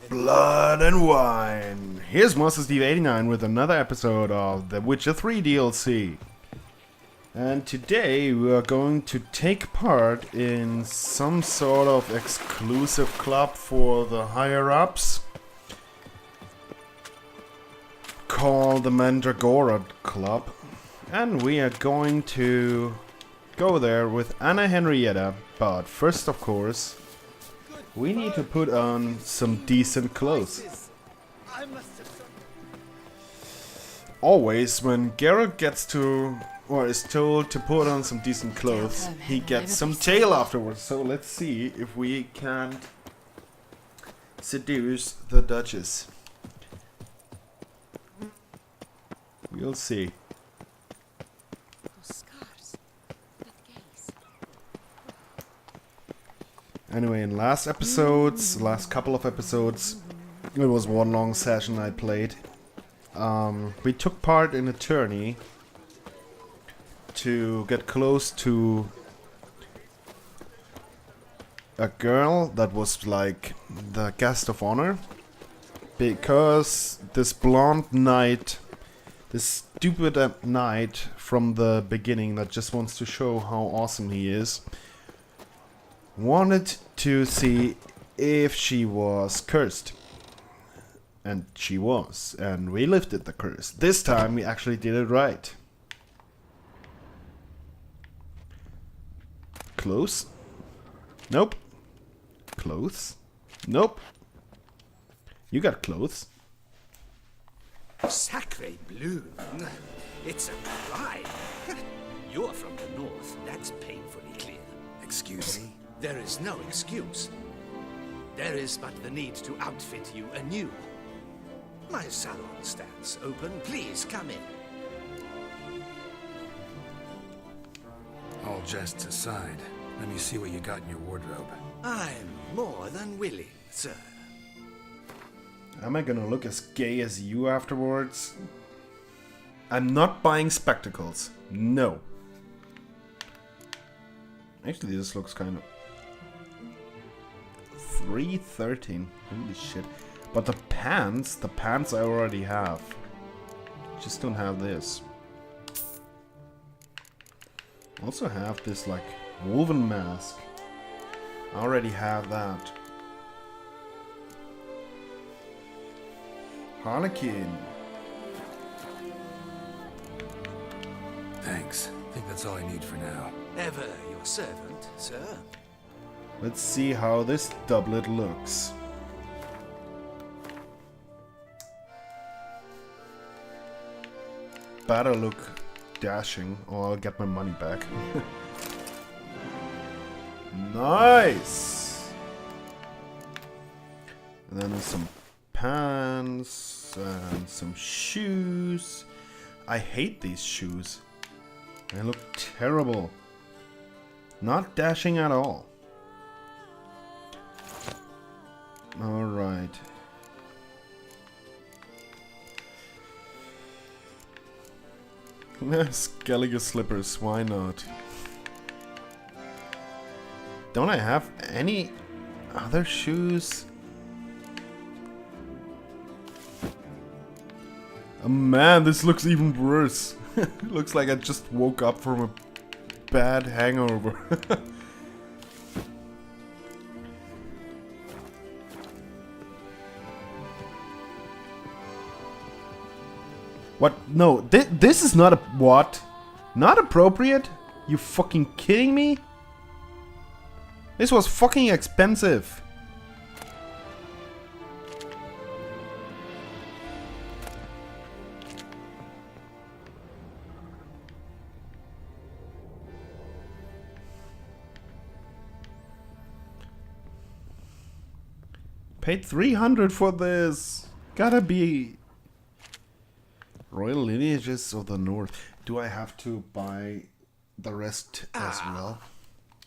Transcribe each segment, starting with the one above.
Blood and Wine. Here's Master Steve 89 with another episode of The Witcher 3 DLC. And today we are going to take part in some sort of exclusive club for the higher-ups called the Mandragora Club. And we are going to go there with Anna Henrietta, but first of course we need to put on some decent clothes. Always when Geralt gets to, or is told to put on some decent clothes, he gets some tail afterwards. So let's see if we can seduce the Duchess. We'll see. Anyway, in last couple of episodes, it was one long session I played. We took part in a tourney to get close to a girl that was like the guest of honor, because this blonde knight, this stupid knight from the beginning that just wants to show how awesome he is, wanted to see if she was cursed. And she was. And we lifted the curse. This time we actually did it right. Close. Nope. Clothes. Nope. You got clothes. Sacre bleu. It's a crime. You're from the north. That's painfully clear. Excuse me? There is no excuse. There is but the need to outfit you anew. My salon stands open. Please come in. All jests aside, let me see what you got in your wardrobe. I'm more than willing, sir. Am I gonna look as gay as you afterwards? I'm not buying spectacles. No. Actually, this looks kind of... 313. Holy shit. But the pants I already have. Just don't have this. Also have this like woven mask. I already have that. Harlequin. Thanks. I think that's all I need for now. Ever your servant, sir. Let's see how this doublet looks. Better look dashing or I'll get my money back. Nice! And then some pants and some shoes. I hate these shoes. They look terrible. Not dashing at all. Alright. Skellige slippers, why not? Don't I have any other shoes? Oh man, this looks even worse. It looks like I just woke up from a bad hangover. What? No, this is not a... What? Not appropriate? You fucking kidding me? This was fucking expensive. Paid 300 for this. Gotta be... Royal lineages of the north. Do I have to buy the rest as well?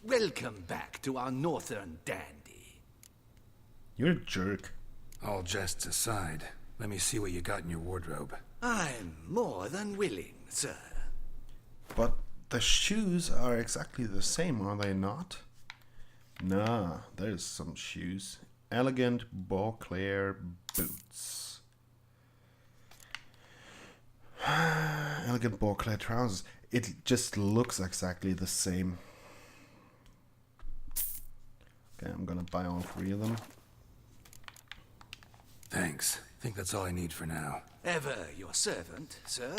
Welcome back to our northern dandy. You're a jerk. All jests aside, let me see what you got in your wardrobe. I'm more than willing, sir. But the shoes are exactly the same, are they not? Nah, there's some shoes. elegant Beauclair boots. Elegant Beauclair trousers. It just looks exactly the same. Okay, I'm gonna buy all 3 of them. Thanks. I think that's all I need for now. Ever your servant, sir.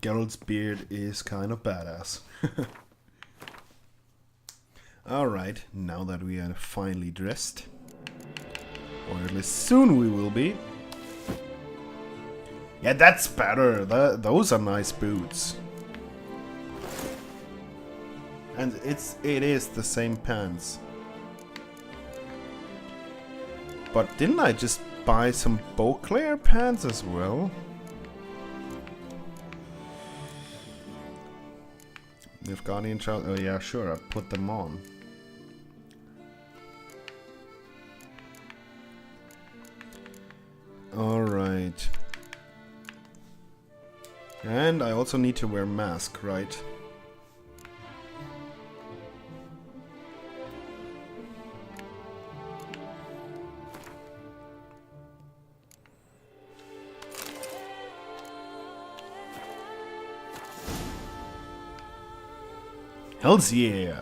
Geralt's beard is kind of badass. Alright, now that we are finally dressed, or at least soon we will be. Yeah, that's better. Those are nice boots. And it is the same pants. But didn't I just buy some Beauclair pants as well? If Guardian Child... Oh yeah, sure, I put them on. Alright. And I also need to wear mask, right? Hells yeah!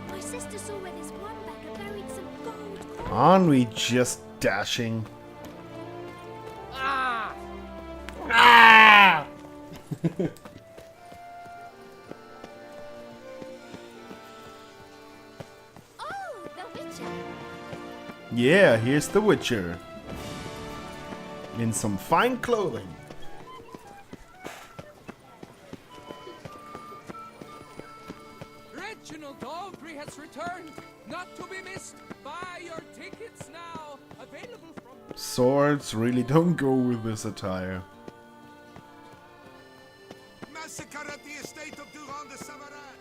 My sister saw where this one beggar buried some gold. Aren't we just dashing? Ah! Ah! Oh, the Witcher! Yeah, here's the Witcher. In some fine clothing. Reginald Aubrey has returned, not to be missed. Buy your tickets now. Available from... Swords really don't go with this attire. Massacre at the estate of Durand de Samarin.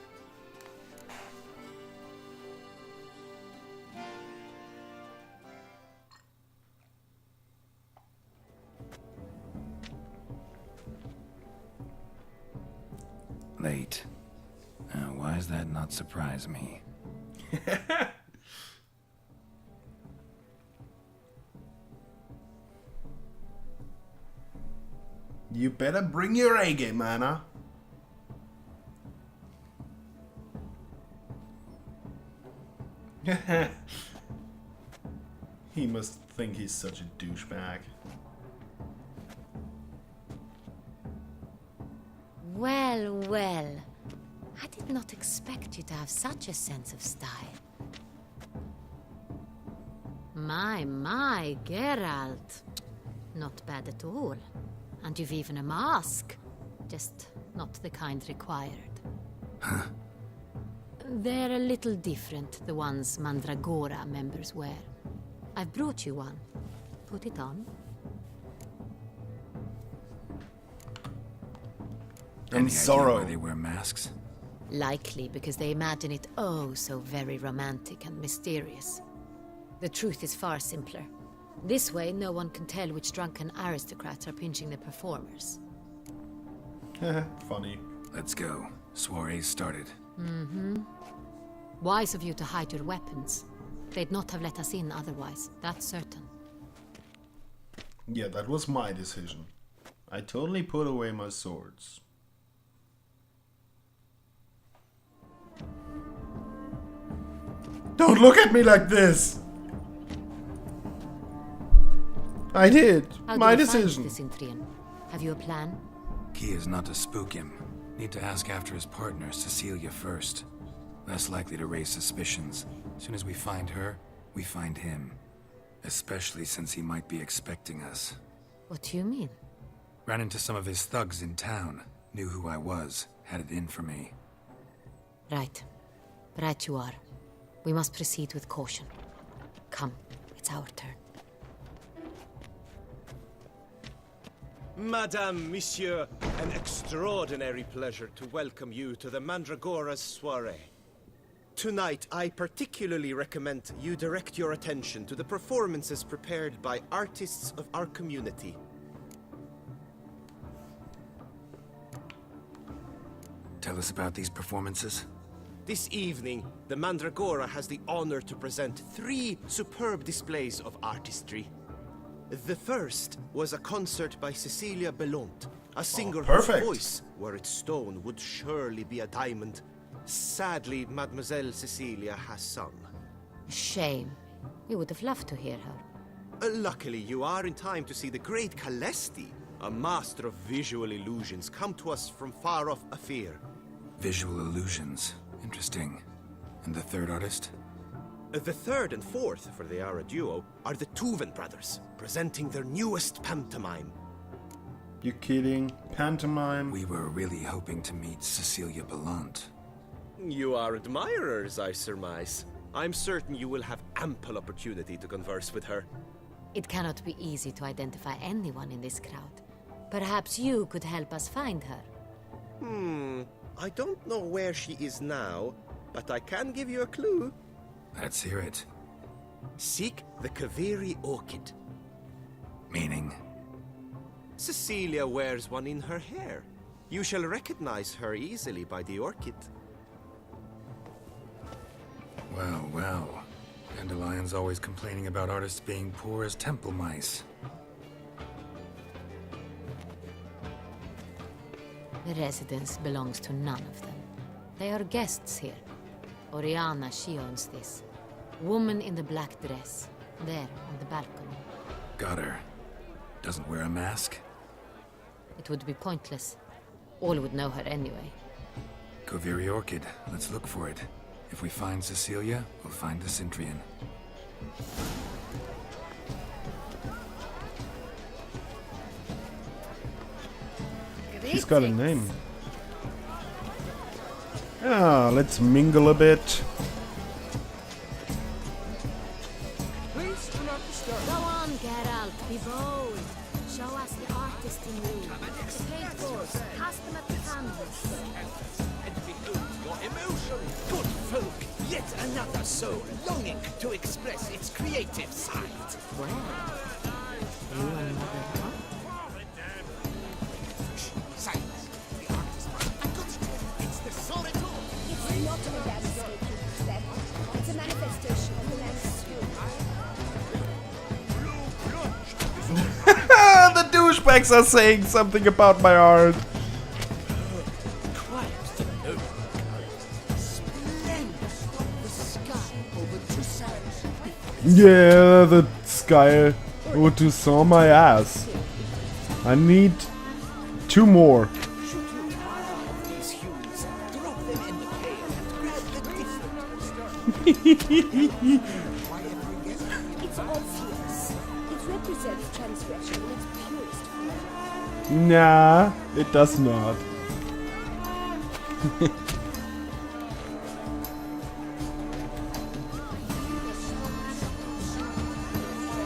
Late. Why does that not surprise me? You better bring your A game, Anna. He must think he's such a douchebag. Well, well. I did not expect you to have such a sense of style. My, Geralt. Not bad at all. And you've even a mask. Just not the kind required. Huh? They're a little different, the ones Mandragora members wear. I've brought you one. Put it on. And Any sorrow. idea why they wear masks? Likely because they imagine it oh so very romantic and mysterious. The truth is far simpler. This way, no one can tell which drunken aristocrats are pinching the performers. Funny. Let's go. Soiree's started. Wise of you to hide your weapons. They'd not have let us in otherwise, that's certain. Yeah, that was my decision. I totally put away my swords. Don't look at me like this! I did. How My do you find decision. this Intrian? Have you a plan? Key is not to spook him. Need to ask after his partner, Cecilia, first. Less likely to raise suspicions. As soon as we find her, we find him. Especially since he might be expecting us. What do you mean? Ran into some of his thugs in town. Knew who I was. Had it in for me. Right. Right you are. We must proceed with caution. Come, it's our turn. Madame, Monsieur, an extraordinary pleasure to welcome you to the Mandragora's soiree. Tonight, I particularly recommend you direct your attention to the performances prepared by artists of our community. Tell us about these performances. This evening, the Mandragora has the honor to present 3 superb displays of artistry. The first was a concert by Cecilia Belont, a singer whose perfect. voice, were it stone, would surely be a diamond. Sadly, Mademoiselle Cecilia has sung. Shame. We would have loved to hear her. Luckily, you are in time to see the great Calesti, a master of visual illusions, come to us from far off Afir. Visual illusions. Interesting. And the third artist? The third and fourth, for they are a duo, are the Tuven brothers, presenting their newest pantomime. You kidding? Pantomime? We were really hoping to meet Cecilia Bellant. You are admirers, I surmise. I'm certain you will have ample opportunity to converse with her. It cannot be easy to identify anyone in this crowd. Perhaps you could help us find her. I don't know where she is now, but I can give you a clue. Let's hear it. Seek the Kaveri orchid. Meaning? Cecilia wears one in her hair. You shall recognize her easily by the orchid. Well, well. Dandelion's always complaining about artists being poor as temple mice. The residence belongs to none of them. They are guests here. Oriana, she owns this. Woman in the black dress. There, on the balcony. Got her. Doesn't wear a mask? It would be pointless. All would know her anyway. Kaveri Orchid. Let's look for it. If we find Cecilia, we'll find the Cintrian. She's got a name. Ah, let's mingle a bit. Please do not disturb. Go on, Geralt, be bold. Show us the artist in you. Paint balls, cast them at the canvas. And behold your emotion. Good folk, yet another soul longing to express its creative side. Well, you and Mother Hunt? Silence. The artist. I got it. It's the soul at all. It's not a landscape, Detlaff. It's a manifestation of the landscape. The douchebags are saying something about my art. Quiet the note. Splendid. The sky over Touissant. Yeah, the sky. Oh, Touissant my ass. I need 2 more. Shoot you of these hues. Drop them in the pail and grab the different. It's obvious. It represents transgression in its purest form. Nah, it does not.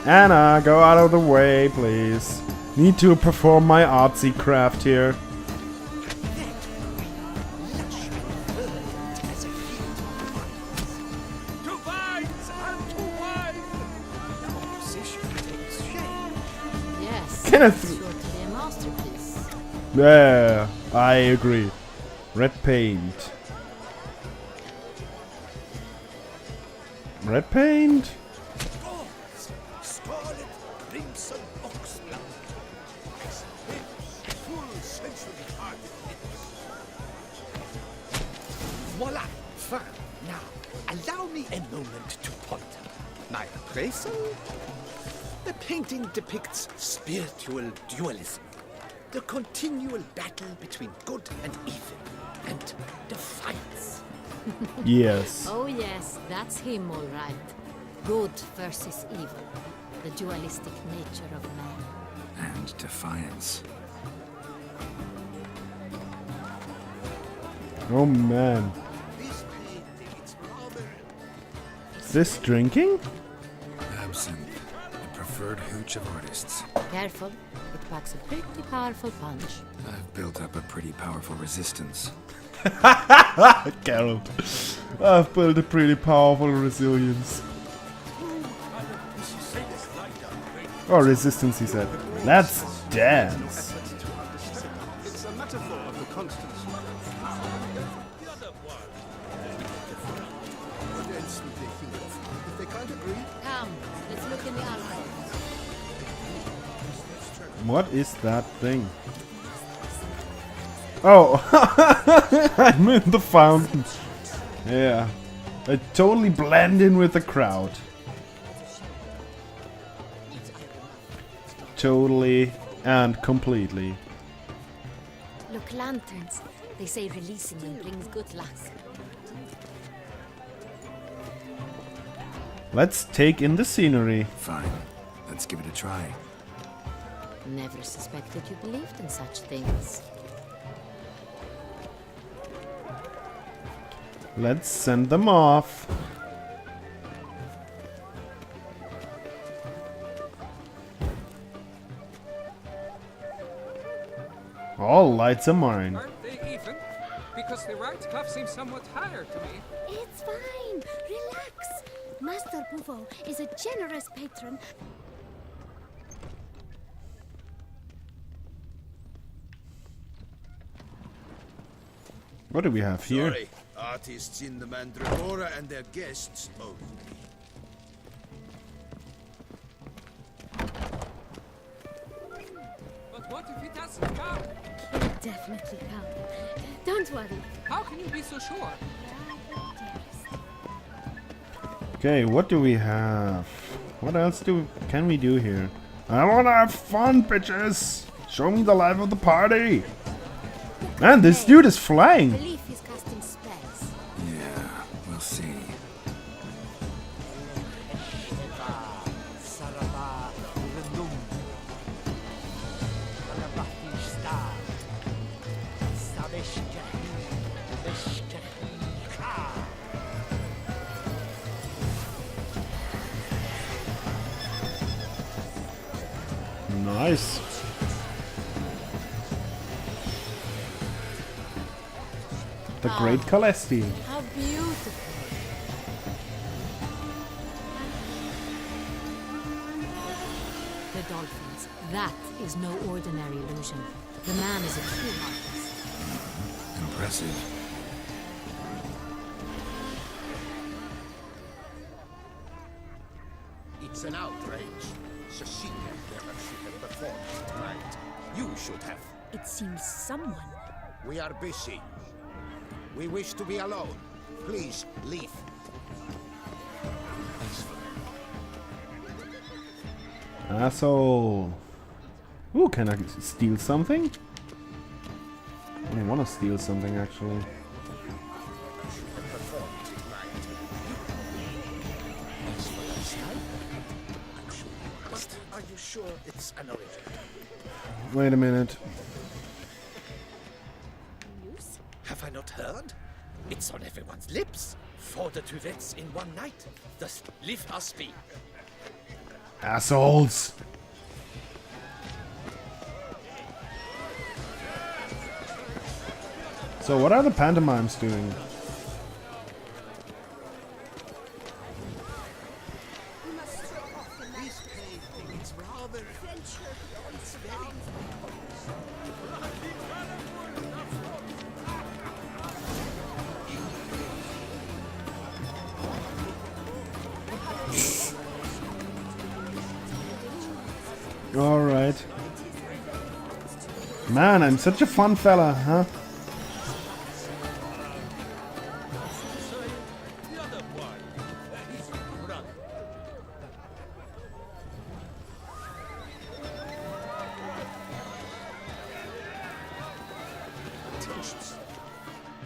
Anna, go out of the way, please. Need to perform my artsy craft here. To vines and to wine! Opposition takes shape. Yes, Can I it's sure to be a masterpiece. Yeah, I agree. Red paint. Red paint? Gauze, scarlet crimson oxblood. Full sensually hearted voila! Fine. Now, allow me a moment to ponder. My appraisal? The painting depicts spiritual dualism. The continual battle between good and evil. And defiance. Yes. Oh yes, that's him all right. Good versus evil. The dualistic nature of man. And defiance. Oh man. This painting, it's rather... Is this drinking? Absinthe. The preferred hooch of artists. Careful, it packs a pretty powerful punch. I've built up a pretty powerful resistance. Geralt. I've built a pretty powerful resilience. Or resistance, he said. Let's dance. It's a metaphor of the constant. Come, let's look in the alcove. What is that thing? Oh, I'm in the fountain. Yeah, I totally blend in with the crowd. Totally and completely. Look, lanterns. They say releasing them brings good luck. Let's take in the scenery. Fine. Let's give it a try. Never suspected you believed in such things. Let's send them off. All lights are mine. Aren't they even? Because the right cuff seems somewhat higher to me. It's fine. Relax. Master Buffo is a generous patron. What do we have here? Sorry, artists in the Mandragora and their guests only. But what if he doesn't come? He'll definitely come. Don't worry. How can you be so sure? Okay, what do we have? What else can we do here? I wanna have fun, bitches! Show me the life of the party! Man, this dude is flying! Belief is casting spells. Yeah, we'll see. Nice. The Great Celesti. How beautiful. The dolphins. That is no ordinary illusion. The man is a true artist. Impressive. It's an outrage. Cecilia never should have performed tonight. You should have. It seems someone. We are busy. We wish to be alone. Please, leave. Asshole. Ooh, can I steal something? I want to steal something actually. Are you sure it's an original? Wait a minute. News? Have I not heard? It's on everyone's lips. 4 duets in one night. Das lief us be. Assholes! So what are the pantomimes doing? Alright. Man, I'm such a fun fella, huh?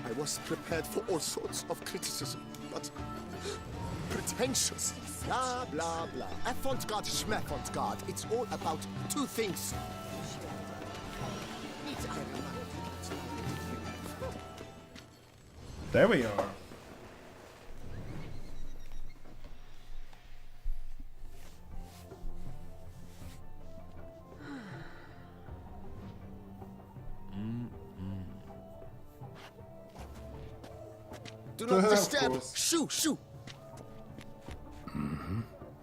I was prepared for all sorts of criticism, but pretentious. Blah, blah, blah. Avant-garde, schmavant-garde. It's all about two things. There we are. Do not Of disturb. course. Shoo, shoo.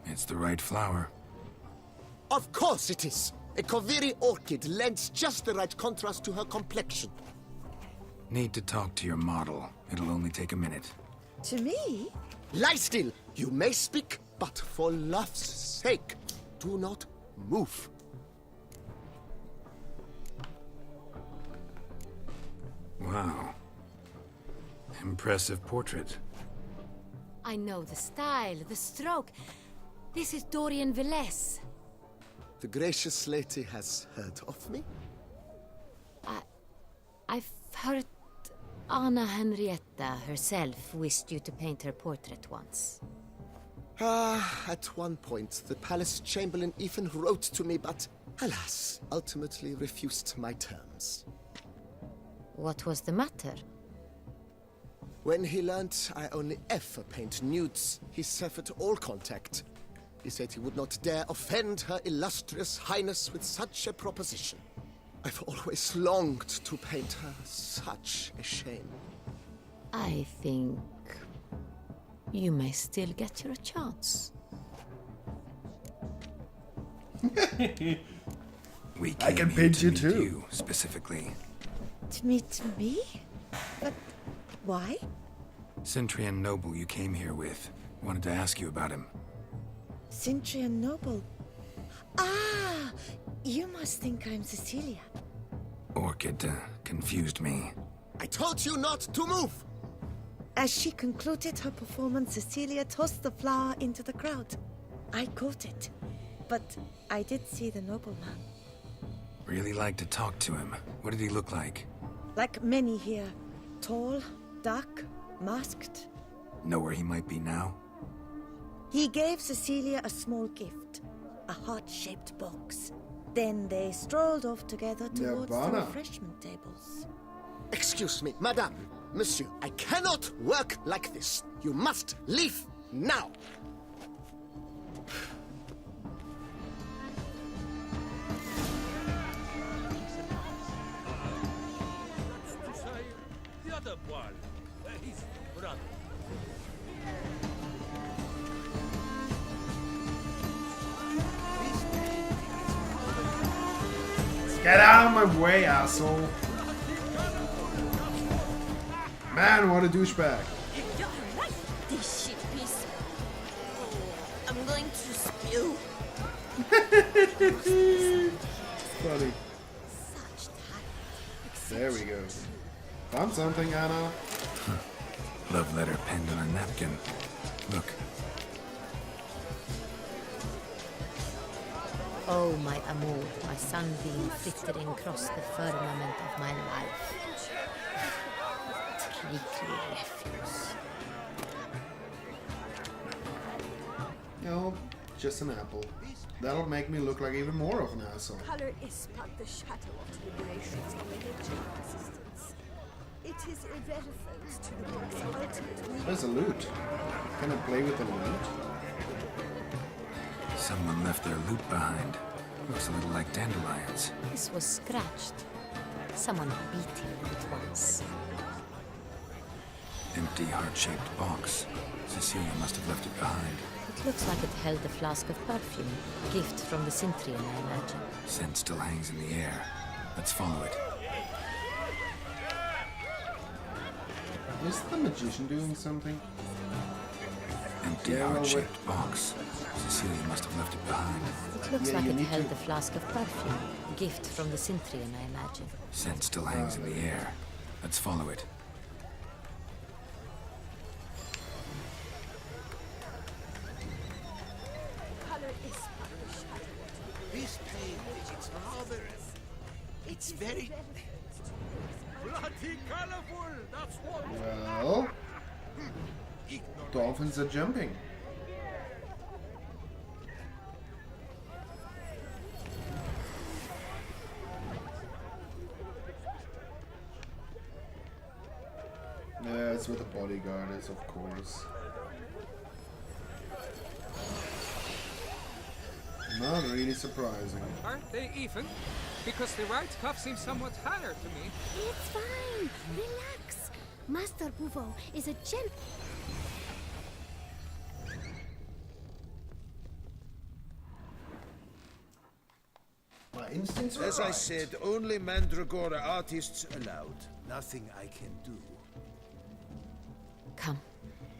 It's the right flower. Of course it is. A Koviri orchid lends just the right contrast to her complexion. Need to talk to your model. It'll only take a minute. To me? Lie still. You may speak, but for love's sake, do not move. Wow. Impressive portrait. I know the style, the stroke. This is Dorian Velez. The gracious lady has heard of me? I've heard Anna Henrietta herself wished you to paint her portrait once. At one point, the palace chamberlain even wrote to me, but alas, ultimately refused my terms. What was the matter? When he learned I only ever paint nudes, he severed all contact. He said he would not dare offend her illustrious highness with such a proposition. I've always longed to paint her. Such a shame. I think you may still get your chance. We I came can here paint to you meet too. You specifically. To meet me? But why? Centrian noble you came here with. Wanted to ask you about him. Cintrian Noble. Ah! You must think I'm Cecilia. Orchid confused me. I told you not to move! As she concluded her performance, Cecilia tossed the flower into the crowd. I caught it, but I did see the nobleman. Really like to talk to him. What did he look like? Like many here. Tall, dark, masked. Know where he might be now? He gave Cecilia a small gift, a heart-shaped box. Then they strolled off together towards the Nirvana. refreshment tables. Excuse me, madame, monsieur, I cannot work like this. You must leave now. The other one. His brother. Get out of my way, asshole. Man, what a douchebag. You're right, this shit piece. I'm going to spew. Funny. Such talent. There we go. Found something, Anna. Love letter penned on a napkin. Look. Oh, my amour, my sunbeam flittering across the firmament of my life. Treacly refuse. No, just an apple. That'll make me look like even more of an asshole. Color is but the shadow of deliberations on the nature of existence. It is irrelevant to the work's ultimate meaning. There's a loot. Can I play with the loot? Someone left their loot behind. Looks a little like dandelions. This was scratched. Someone beat him with it once. Empty heart-shaped box. Cecilia must have left it behind. It looks like it held a flask of perfume. A gift from the Cintrian, I imagine. Scent still hangs in the air. Let's follow it. Is the magician doing something? Empty Yeah, well, heart-shaped box. Cecilia must have left it behind. It looks Yeah, like you it need held to- a flask of perfume. A gift from the Cintrian, I imagine. Scent still hangs in the air. Let's follow it. Color is but the shadow. This paint, it's rather... It's very... Bloody colorful, that's what... Well, dolphins are jumping. Yeah, it's where the bodyguard is, of course. Not really surprising. Aren't they even? Because the right cuff seems somewhat higher to me. It's fine. Relax. Master Bouveau is a gent. My instincts were As I right. said, only Mandragora artists allowed. Nothing I can do. Come,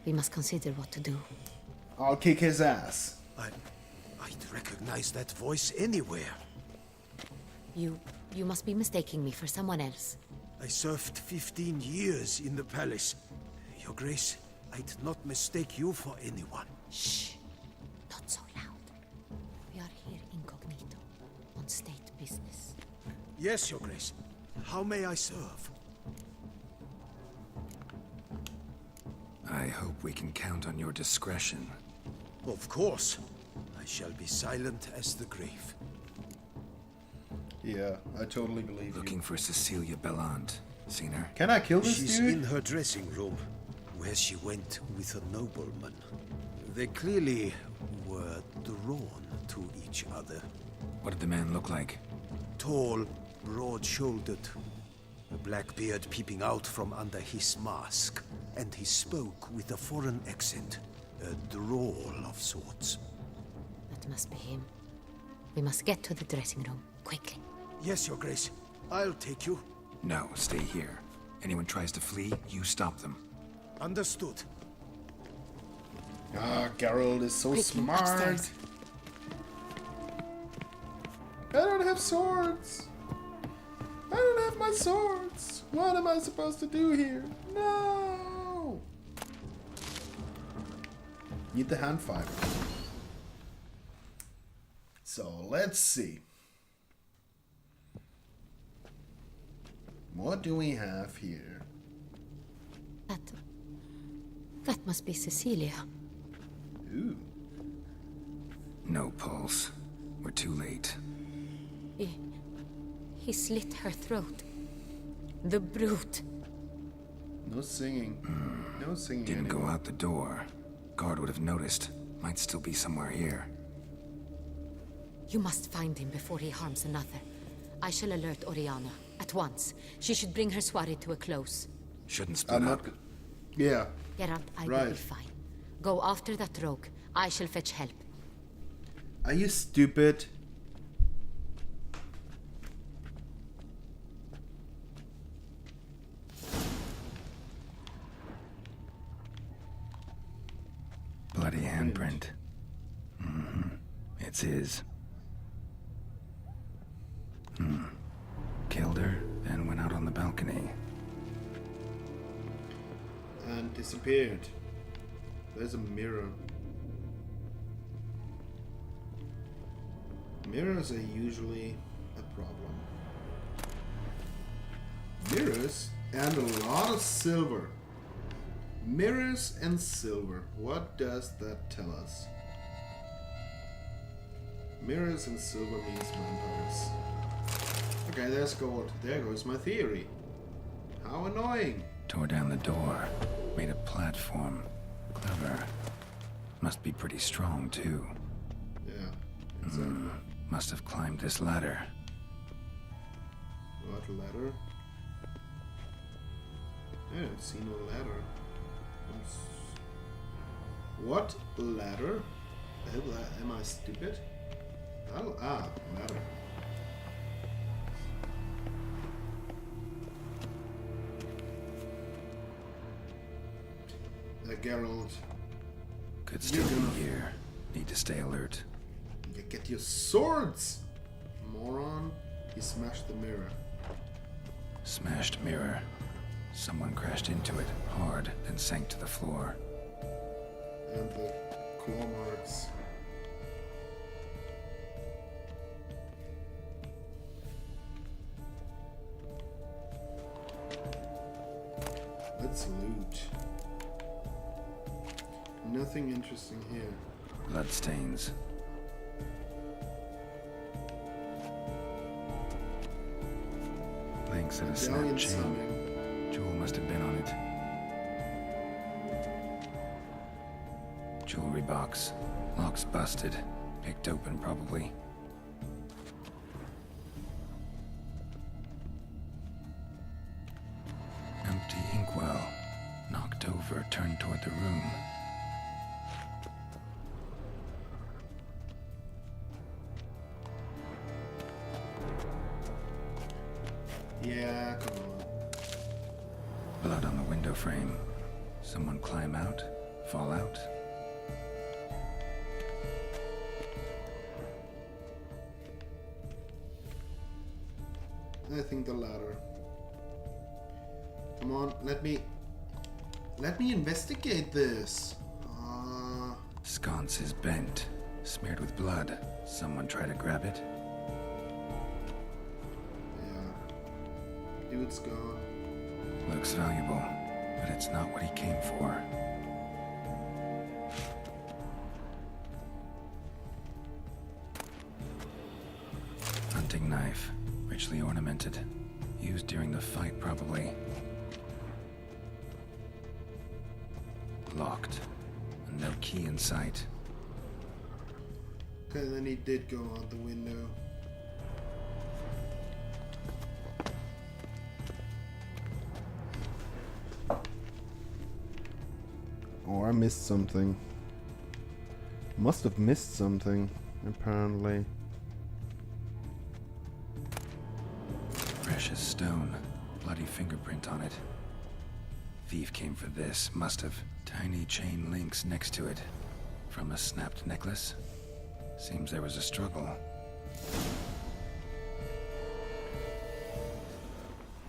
we must consider what to do. I'll kick his ass. I'd recognize that voice anywhere. You must be mistaking me for someone else. I served 15 years in the palace. Your Grace, I'd not mistake you for anyone. Shh. Not so loud. We are here incognito, on state business. Yes, Your Grace. How may I serve? I hope we can count on your discretion. Of course. I shall be silent as the grave. Yeah, I totally believe Looking for Cecilia Bellant. Seen her? Can I kill this She's dude? in her dressing room, where she went with a nobleman. They clearly were drawn to each other. What did the man look like? Tall, broad-shouldered, a black beard peeping out from under his mask, and he spoke with a foreign accent, a drawl of sorts. That must be him. We must get to the dressing room, quickly. Yes, Your Grace. I'll take you. No, stay here. Anyone tries to flee, you stop them. Understood. Ah, Geralt is so Quickly, smart. upstairs. I don't have swords. I don't have my swords. What am I supposed to do here? No. Need the hand fiber. So let's see. What do we have here? That must be Cecilia. Ooh. No pulse. We're too late. He slit her throat. The brute. No singing. No singing Didn't anymore. go out the door. Guard would have noticed. Might still be somewhere here. You must find him before he harms another. I shall alert Oriana at once. She should bring her soirée to a close. Shouldn't split I'm up. not. Yeah. Geralt, I will Right. be fine. Go after that rogue. I shall fetch help. Are you stupid? Bloody handprint. It's his. Killed her, then went out on the balcony. And disappeared. There's a mirror. Mirrors are usually a problem. Mirrors and a lot of silver. Mirrors and silver. What does that tell us? Mirrors and silver means vampires. Okay, there's gold. There goes my theory. How annoying. Tore down the door. Made a platform. Clever. Must be pretty strong, too. Yeah, exactly. Must have climbed this ladder. What ladder? I don't see no ladder. What ladder? Am I stupid? Ladder. Geralt, Could still be here. Need to stay alert. you get your swords! Moron. He smashed the mirror. Smashed mirror. Someone crashed into it hard, then sank to the floor. And the claw marks. Let's loot. Nothing interesting here. Bloodstains. Links of a snap Medallion chain. summon. Jewel must have been on it. Jewelry box. Lock's busted. Picked open, probably. Empty inkwell. Knocked over, turned toward the room. Yeah, come on. Blood on the window frame. Someone climb out? Fall out? I think the latter. Come on, let me investigate this. Sconce is bent, smeared with blood. Someone try to grab it? Yeah. Dude's gone. Looks valuable, but it's not what he came for. Hunting knife, richly ornamented. Used during the fight, probably. Locked. No key in sight. Okay, then he did go out the window. Oh, I missed something. Must have missed something, apparently. Precious stone. Bloody fingerprint on it. Thief came for this, must have. Tiny chain links next to it. From a snapped necklace? Seems there was a struggle.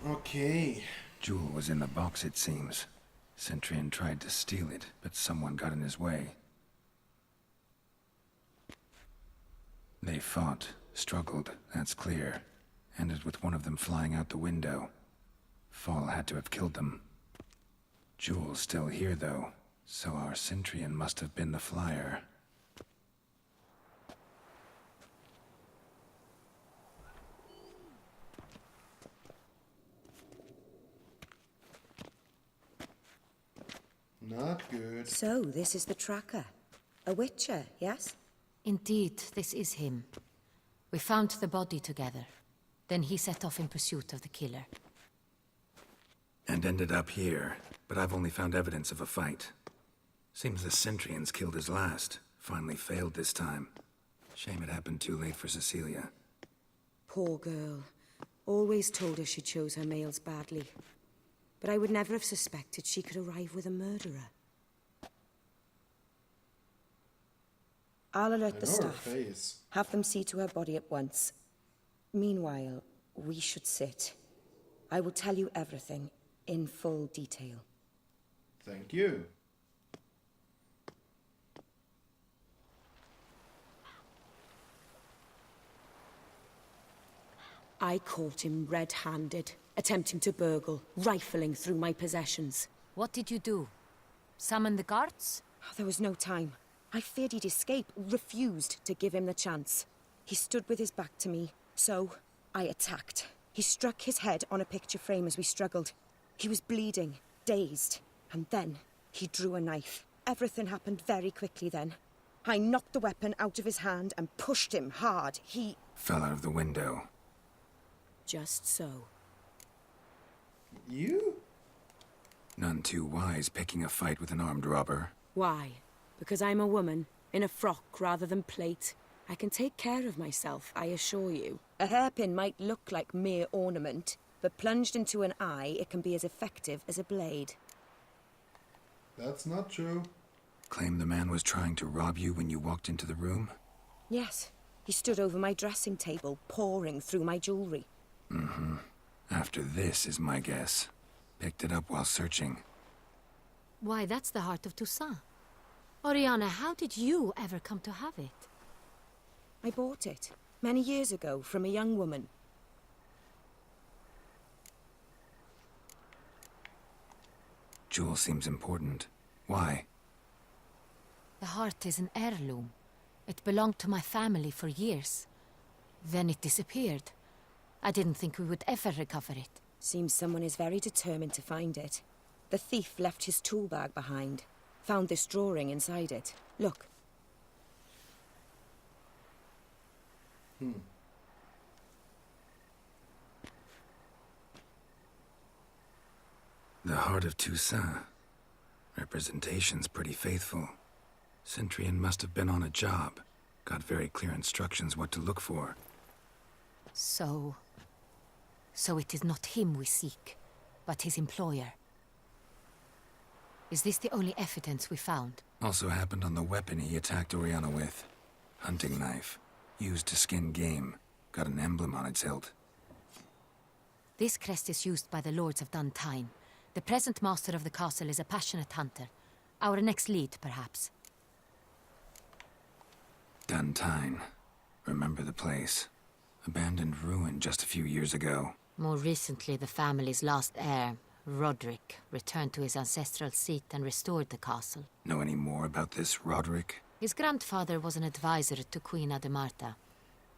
Okay. Jewel was in the box, it seems. Centurion tried to steal it, but someone got in his way. They fought, struggled, that's clear. Ended with one of them flying out the window. Fall had to have killed them. Jewel's still here, though, so our Centurion must have been the flyer. Not good. So, this is the tracker. A witcher, yes? Indeed, this is him. We found the body together. Then he set off in pursuit of the killer. And ended up here, but I've only found evidence of a fight. Seems the Centurion's killed his last. Finally failed this time. Shame it happened too late for Cecilia. Poor girl. Always told her she chose her males badly. But I would never have suspected she could arrive with a murderer. I'll alert the staff. Have them see to her body at once. Meanwhile, we should sit. I will tell you everything in full detail. Thank you. I caught him red-handed, attempting to burgle, rifling through my possessions. What did you do? Summon the guards? There was no time. I feared he'd escape, refused to give him the chance. He stood with his back to me, so I attacked. He struck his head on a picture frame as we struggled. He was bleeding, dazed, and then he drew a knife. Everything happened very quickly then. I knocked the weapon out of his hand and pushed him hard. He fell out of the window. Just so. You? None too wise picking a fight with an armed robber. Why? Because I'm a woman, in a frock rather than plate. I can take care of myself, I assure you. A hairpin might look like mere ornament, but plunged into an eye, it can be as effective as a blade. That's not true. Claim the man was trying to rob you when you walked into the room? Yes. He stood over my dressing table, pouring through my jewelry. Mm-hmm. After this is my guess. Picked it up while searching. Why, that's the heart of Touissant. Oriana, how did you ever come to have it? I bought it, many years ago, from a young woman. Jewel seems important. Why? The heart is an heirloom. It belonged to my family for years. Then it disappeared. I didn't think we would ever recover it. Seems someone is very determined to find it. The thief left his tool bag behind. Found this drawing inside it. Look. The heart of Touissant. Representation's pretty faithful. Centurion must have been on a job. Got very clear instructions what to look for. So it is not him we seek, but his employer. Is this the only evidence we found? Also happened on the weapon he attacked Oriana with. Hunting knife. Used to skin game. Got an emblem on its hilt. This crest is used by the lords of Duntine. The present master of the castle is a passionate hunter. Our next lead, perhaps. Duntine. Remember the place. Abandoned ruin just a few years ago. More recently, the family's last heir, Roderick, returned to his ancestral seat and restored the castle. Know any more about this Roderick? His grandfather was an advisor to Queen Ademarta.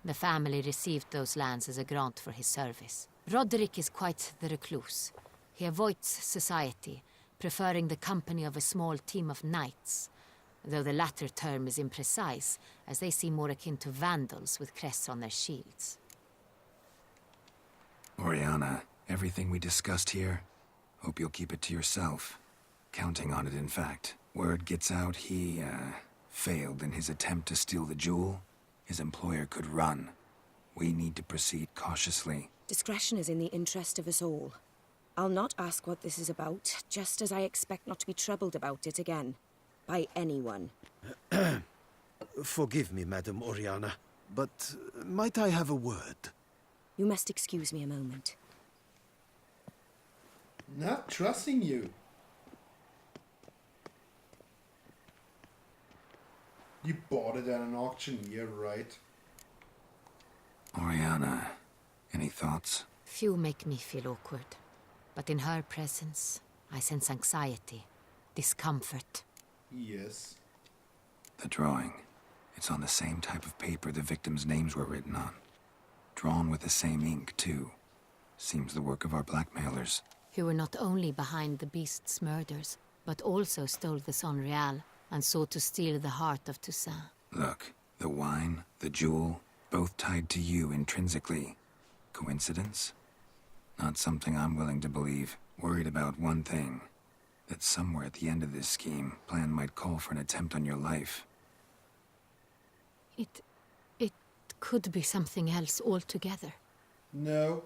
The family received those lands as a grant for his service. Roderick is quite the recluse. He avoids society, preferring the company of a small team of knights, though the latter term is imprecise, as they seem more akin to vandals with crests on their shields. Oriana, everything we discussed here, hope you'll keep it to yourself. Counting on it, in fact. Word gets out he, failed in his attempt to steal the jewel. His employer could run. We need to proceed cautiously. Discretion is in the interest of us all. I'll not ask what this is about, just as I expect not to be troubled about it again. By anyone. Forgive me, Madam Oriana, but might I have a word? You must excuse me a moment. Not trusting you. You bought it at an auctioneer, right? Oriana, any thoughts? Few make me feel awkward, but in her presence, I sense anxiety, discomfort. Yes. The drawing. It's on the same type of paper the victims' names were written on. Drawn with the same ink, too. Seems the work of our blackmailers. Who were not only behind the beast's murders, but also stole the Son Real and sought to steal the heart of Touissant. Look, the wine, the jewel, both tied to you intrinsically. Coincidence? Not something I'm willing to believe. Worried about one thing. That somewhere at the end of this scheme, plan might call for an attempt on your life. It could be something else altogether. No.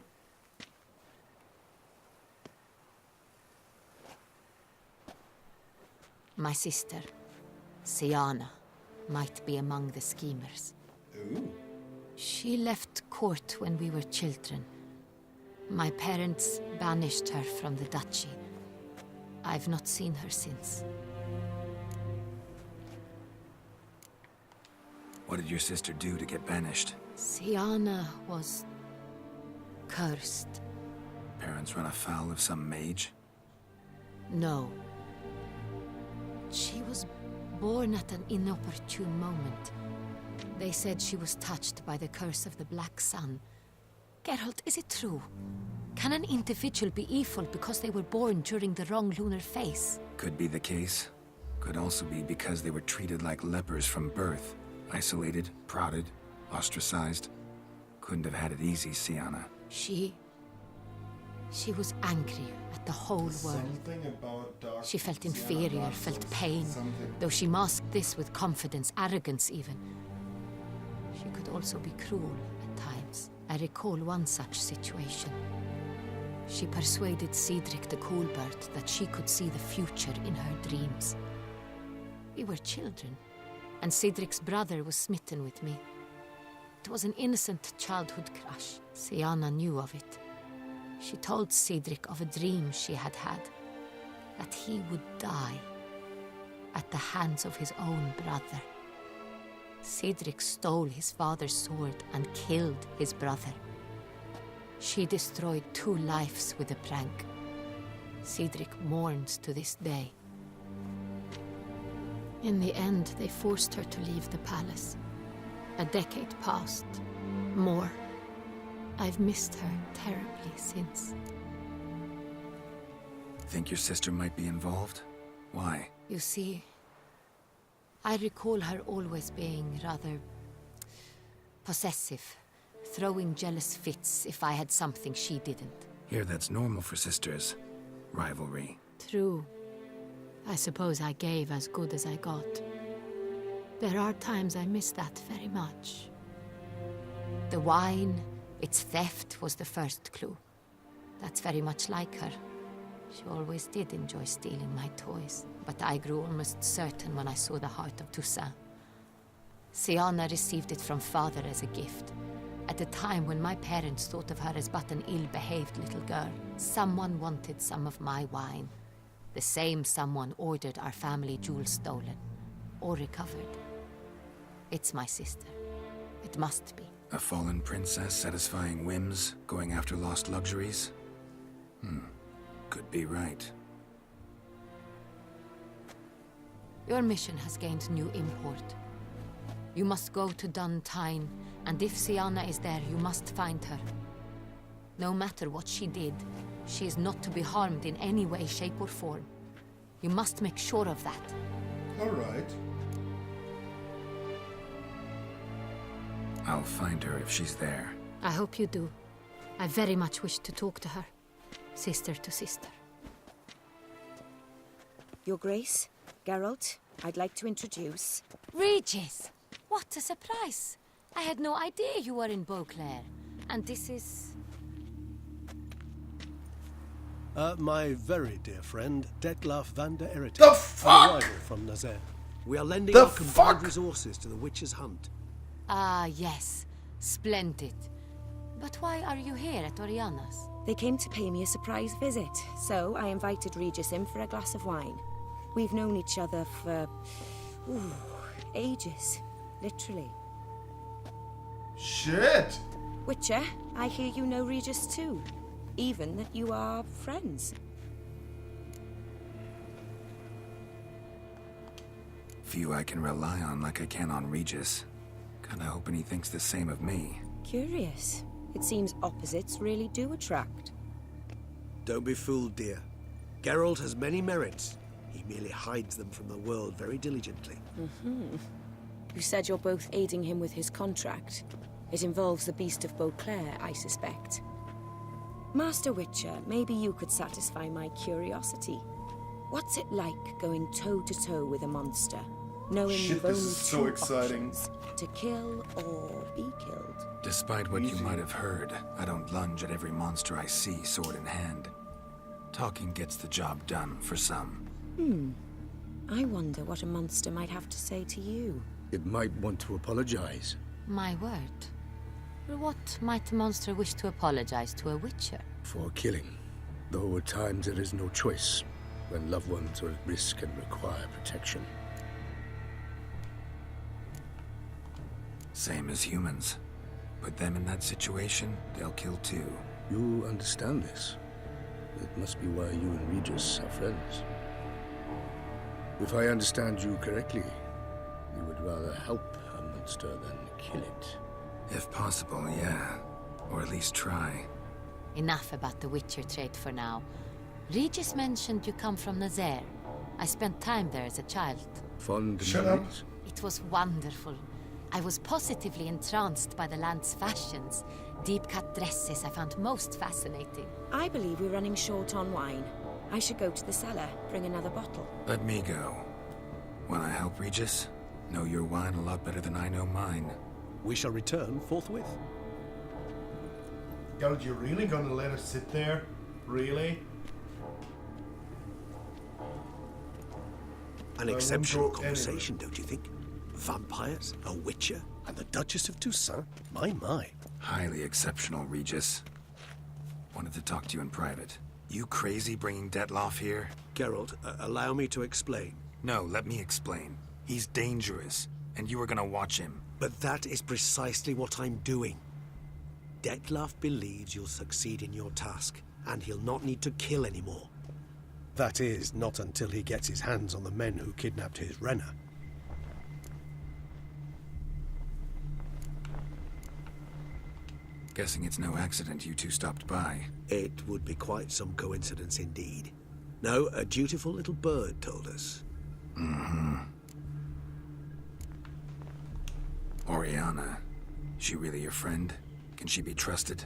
My sister, Siana, might be among the schemers. Ooh. She left court when we were children. My parents banished her from the duchy. I've not seen her since. What did your sister do to get banished? Siana was cursed. Parents run afoul of some mage? No. She was born at an inopportune moment. They said she was touched by the curse of the Black Sun. Geralt, is it true? Can an individual be evil because they were born during the wrong lunar phase? Could be the case. Could also be because they were treated like lepers from birth. Isolated, prodded, ostracized. Couldn't have had it easy, Siana. She was angry at the whole world. Something about Dark She felt Sienna inferior, Dark felt Souls. pain, Something. though she masked this with confidence, arrogance even. She could also be cruel at times. I recall one such situation. She persuaded Cedric the Coolbird that she could see the future in her dreams. We were children, and Cedric's brother was smitten with me. It was an innocent childhood crush. Siana knew of it. She told Cedric of a dream she had had, that he would die at the hands of his own brother. Cedric stole his father's sword and killed his brother. She destroyed 2 lives with a prank. Cedric mourns to this day. In the end, they forced her to leave the palace. A decade passed. More. I've missed her terribly since. Think your sister might be involved? Why? You see, I recall her always being rather possessive, throwing jealous fits if I had something she didn't. Here, that's normal for sisters. Rivalry. True. I suppose I gave as good as I got. There are times I miss that very much. The wine, its theft, was the first clue. That's very much like her. She always did enjoy stealing my toys, but I grew almost certain when I saw the heart of Touissant. Siana received it from father as a gift, At a time when my parents thought of her as but an ill-behaved little girl, someone wanted some of my wine. The same someone ordered our family jewels stolen, or recovered. It's my sister. It must be. A fallen princess satisfying whims, going after lost luxuries? Could be right. Your mission has gained new import. You must go to Duntine, and if Sienna is there, you must find her. No matter what she did, she is not to be harmed in any way, shape, or form. You must make sure of that. All right. I'll find her if she's there. I hope you do. I very much wish to talk to her. Sister to sister. Your Grace, Geralt, I'd like to introduce... Regis! What a surprise! I had no idea you were in Beauclair. And this is... My very dear friend, Detlaff van der Erite. The fuck? An arrival from Nazaire. We are lending The our combined fuck? resources to the Witch's Hunt. Ah, yes. Splendid. But why are you here at Oriana's? They came to pay me a surprise visit, so I invited Regis in for a glass of wine. We've known each other for... ages. Literally. Shit! Witcher, I hear you know Regis too. Even that you are friends. Few I can rely on like I can on Regis. Kinda hoping he thinks the same of me. Curious. It seems opposites really do attract. Don't be fooled, dear. Geralt has many merits. He merely hides them from the world very diligently. You said you're both aiding him with his contract. It involves the Beast of Beauclair, I suspect. Master Witcher, maybe you could satisfy my curiosity. What's it like going toe-to-toe with a monster, knowing Shit, you've this only is so two exciting. options, to kill or be killed? Despite what you might have heard, I don't lunge at every monster I see sword in hand. Talking gets the job done for some. I wonder what a monster might have to say to you. It might want to apologize. My word. What might a monster wish to apologize to a witcher? For killing. Though at times there is no choice, when loved ones are at risk and require protection. Same as humans. Put them in that situation, they'll kill too. You understand this. It must be why you and Regis are friends. If I understand you correctly, you would rather help a monster than kill it. If possible, yeah. Or at least try. Enough about the witcher trait for now. Regis mentioned you come from Nazaire. I spent time there as a child. Fond Shut up. memories? It was wonderful. I was positively entranced by the land's fashions. Deep-cut dresses I found most fascinating. I believe we're running short on wine. I should go to the cellar, bring another bottle. Let me go. Wanna help, Regis? Know your wine a lot better than I know mine. We shall return forthwith. Geralt, you really gonna let us sit there? Really? An won't exceptional go conversation, don't you think? Vampires, a witcher. And the Duchess of Touissant? My. Highly exceptional, Regis. Wanted to talk to you in private. You crazy bringing Detlaff here? Geralt, allow me to explain. No, let me explain. He's dangerous, and you were gonna watch him. But that is precisely what I'm doing. Detlaff believes you'll succeed in your task, and he'll not need to kill anymore. That is, not until he gets his hands on the men who kidnapped his Renner. Guessing it's no accident you two stopped by. It would be quite some coincidence indeed. No, a dutiful little bird told us. Oriana. She really your friend? Can she be trusted?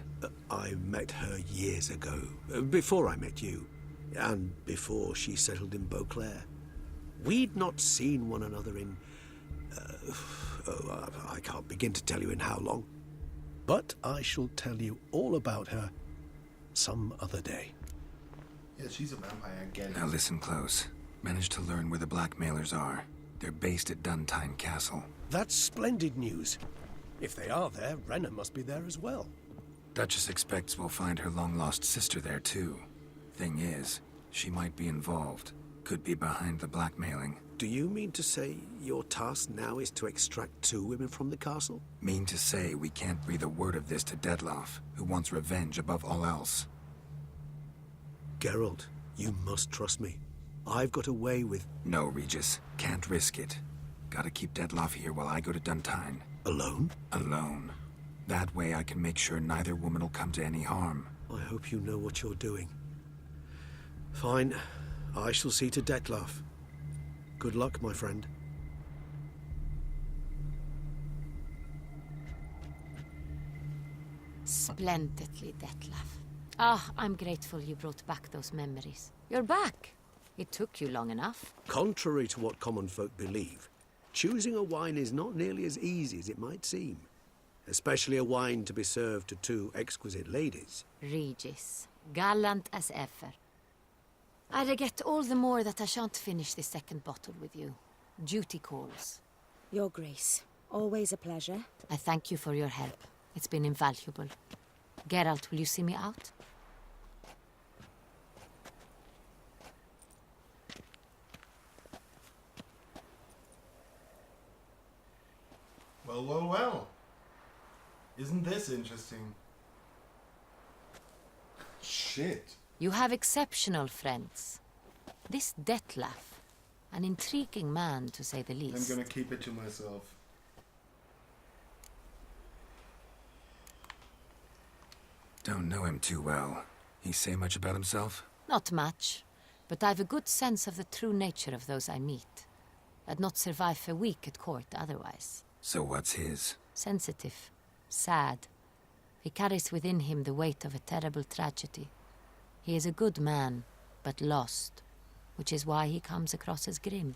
I met her years ago, before I met you, and before she settled in Beauclair. We'd not seen one another in... I can't begin to tell you in how long. But I shall tell you all about her some other day. Yeah, she's a vampire, I get it. Now listen close. Managed to learn where the blackmailers are. They're based at Duntine Castle. That's splendid news. If they are there, Renna must be there as well. Duchess expects we'll find her long-lost sister there, too. Thing is, she might be involved. Could be behind the blackmailing. Do you mean to say your task now is to extract 2 women from the castle? Mean to say we can't breathe a word of this to Detlaff, who wants revenge above all else. Geralt, you must trust me. I've got a way with... No, Regis. Can't risk it. Gotta keep Detlaff here while I go to Duntine. Alone? Alone. That way I can make sure neither woman will come to any harm. I hope you know what you're doing. Fine. I shall see to Detlaff. Good luck, my friend. Splendidly, Detlaff. Ah, I'm grateful you brought back those memories. You're back. It took you long enough. Contrary to what common folk believe, choosing a wine is not nearly as easy as it might seem. Especially a wine to be served to 2 exquisite ladies. Regis, gallant as ever. I regret all the more that I shan't finish this 2nd bottle with you. Duty calls. Your Grace, always a pleasure. I thank you for your help. It's been invaluable. Geralt, will you see me out? Well, well, well. Isn't this interesting? Shit. You have exceptional friends. This Detlaff, an intriguing man to say the least. I'm gonna keep it to myself. Don't know him too well. He say much about himself? Not much, but I've a good sense of the true nature of those I meet. I'd not survive a week at court otherwise. So what's his? Sensitive, sad. He carries within him the weight of a terrible tragedy. He is a good man, but lost, which is why he comes across as grim.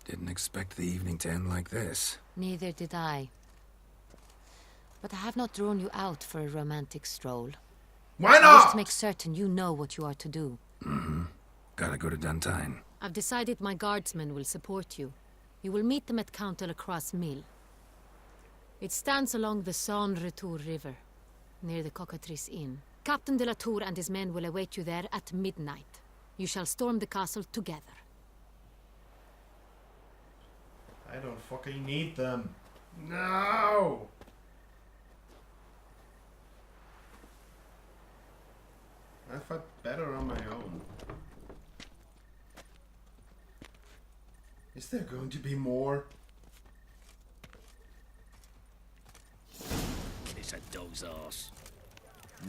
Didn't expect the evening to end like this. Neither did I. But I have not drawn you out for a romantic stroll. Why I not? wish to make certain you know what you are to do. Mm-hmm. Gotta go to Duntine. I've decided my guardsmen will support you. You will meet them at Count Delacroix's mill. It stands along the Saône-Retour River, near the Cockatrice Inn. Captain de la Tour and his men will await you there at midnight. You shall storm the castle together. I don't fucking need them. No! I fought better on my own. Is there going to be more? Kiss a dog's ass.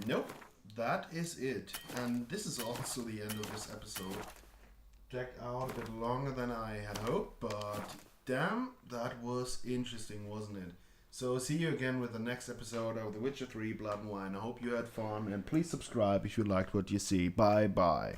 Nope. That is it. And this is also the end of this episode. Dragged out a bit longer than I had hoped, but damn, that was interesting, wasn't it? So see you again with the next episode of The Witcher 3 Blood and Wine. I hope you had fun, and please subscribe if you liked what you see. Bye bye.